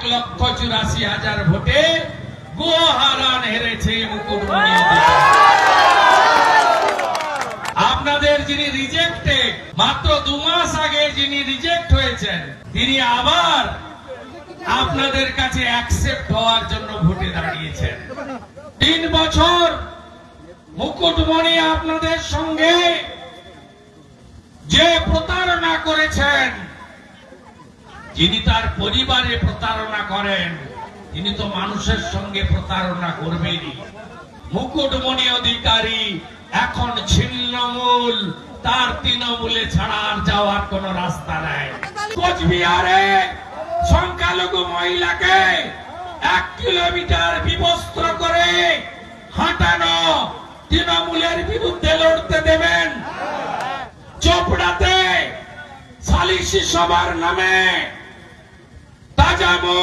1,84,000 ভোটে গোহারান হেরেছে মুকুটমণি। আপনাদের যিনি রিজেক্টেড, মাত্র 2 মাস আগে যিনি রিজেক্ট হয়েছেন, তিনি আবার আপনাদের কাছে অ্যাকসেপ্ট হওয়ার জন্য ভোটে দাঁড়িয়েছেন। 3 বছর মুকুটমণি আপনাদের সঙ্গে যে প্রতারণা করেছেন, যিনি তার পরিবারে প্রতারণা করেন, তিনি তো মানুষের সঙ্গে প্রতারণা করবেনই। মুকুটমণি অধিকারী এখন ছিন্নমূল, তার তৃণমূলে ছাড়া আর যাওয়ার কোন রাস্তা নাই। কোচবিহারে সংখ্যালঘু মহিলাকে 1 কিলোমিটার বিবস্ত্র করে হাঁটানো তৃণমূলের বিরুদ্ধে লড়তে দেবেন? চোপড়াতে সালিশি সভার নামে তাজা